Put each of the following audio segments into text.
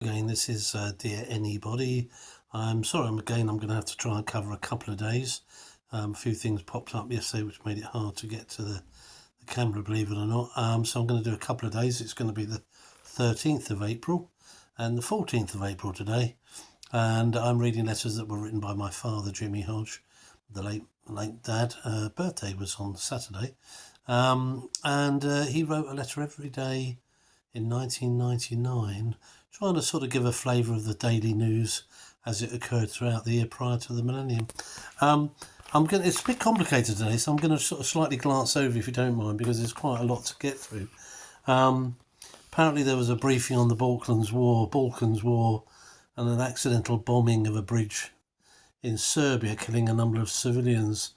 Again, this is Dear Anybody. I'm sorry, I'm going to have to try and cover a couple of days. A few things popped up yesterday which made it hard to get to the camera, believe it or not. So I'm going to do a couple of days. It's going to be the 13th of April and the 14th of April today. And I'm reading letters that were written by my father, Jimmy Hodge, the late dad. Birthday was on Saturday. And he wrote a letter every day in 1999, trying to sort of give a flavour of the daily news as it occurred throughout the year prior to the millennium. It's a bit complicated today, so I'm going to sort of slightly glance over, if you don't mind, because there's quite a lot to get through. Apparently there was a briefing on the Balkans War, and an accidental bombing of a bridge in Serbia, killing a number of civilians.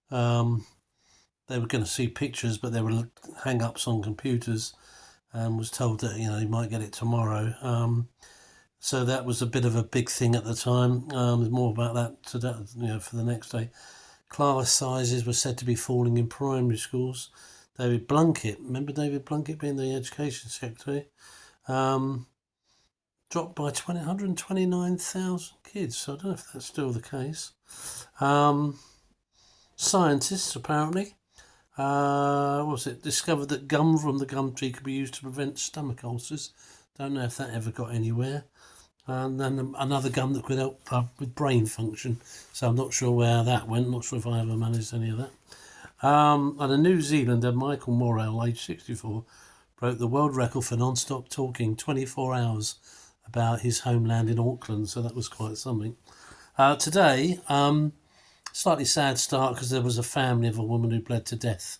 They were going to see pictures, but there were hang-ups on computers, and was told that, you might get it tomorrow. So that was a bit of a big thing at the time. There's more about that today, for the next day. Class sizes were said to be falling in primary schools. David Blunkett, remember David Blunkett being the Education Secretary? Dropped by 129,000 kids. So I don't know if that's still the case. Scientists, apparently, discovered that gum from the gum tree could be used to prevent stomach ulcers. Don't know if that ever got anywhere. And then another gum that could help with brain function. So I'm not sure where that went. Not sure if I ever managed any of that. And a New Zealander, Michael Morrell, age 64, broke the world record for non-stop talking, 24 hours, about his homeland in Auckland. So that was quite something. Today, slightly sad start, because there was a family of a woman who bled to death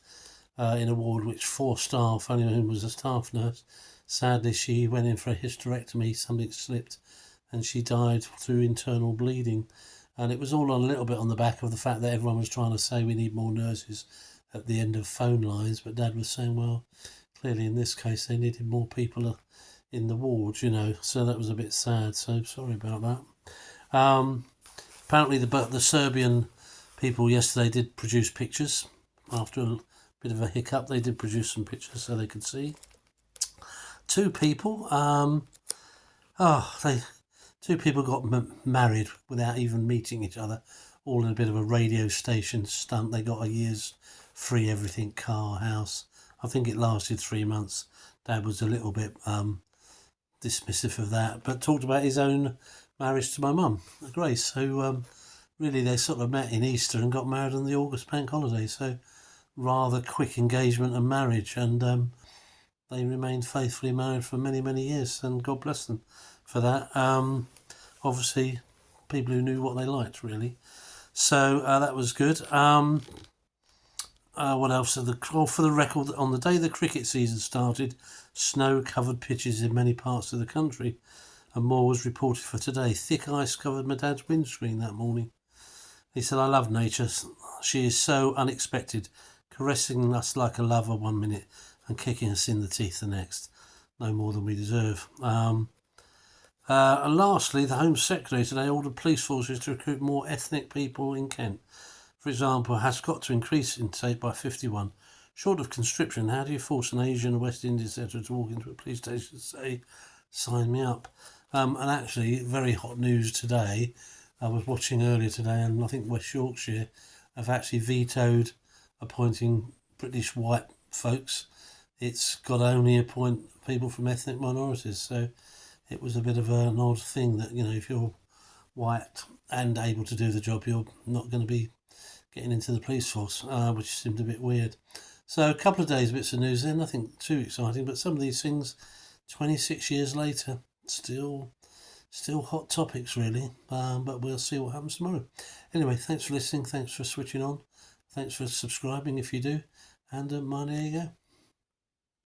in a ward which 4 staff, only whom was a staff nurse. Sadly, she went in for a hysterectomy, something slipped, and she died through internal bleeding. And it was all a little bit on the back of the fact that everyone was trying to say we need more nurses at the end of phone lines, but Dad was saying, well, clearly in this case they needed more people in the wards, so that was a bit sad, so sorry about that. Apparently the Serbian people yesterday did produce pictures. After a bit of a hiccup, they did produce some pictures so they could see. 2 people, two people got married without even meeting each other, all in a bit of a radio station stunt. They got a year's free everything, car, house. I think it lasted 3 months. Dad was a little bit dismissive of that, but talked about his own marriage to my mum, Grace, who really they sort of met in Easter and got married on the August bank holiday. So rather quick engagement and marriage, and they remained faithfully married for many, many years, and God bless them for that. Obviously, people who knew what they liked, really. So that was good. What else? For the record, on the day the cricket season started, snow covered pitches in many parts of the country, and more was reported for today. Thick ice covered my dad's windscreen that morning. He said, I love nature. She is so unexpected, caressing us like a lover one minute and kicking us in the teeth the next. No more than we deserve. And lastly, the Home Secretary today ordered police forces to recruit more ethnic people in Kent. For example, has got to increase intake by 51. Short of conscription, how do you force an Asian, West Indian, etc. to walk into a police station and say, sign me up? And actually, very hot news today. I was watching earlier today, and I think West Yorkshire have actually vetoed appointing British white folks. It's got to only appoint people from ethnic minorities. So it was a bit of an odd thing that, if you're white and able to do the job, you're not going to be getting into the police force, which seemed a bit weird. So a couple of days, bits of news there, nothing too exciting, but some of these things, 26 years later, still hot topics, really. But we'll see what happens tomorrow. Anyway, thanks for listening. Thanks for switching on. Thanks for subscribing if you do. And there you go.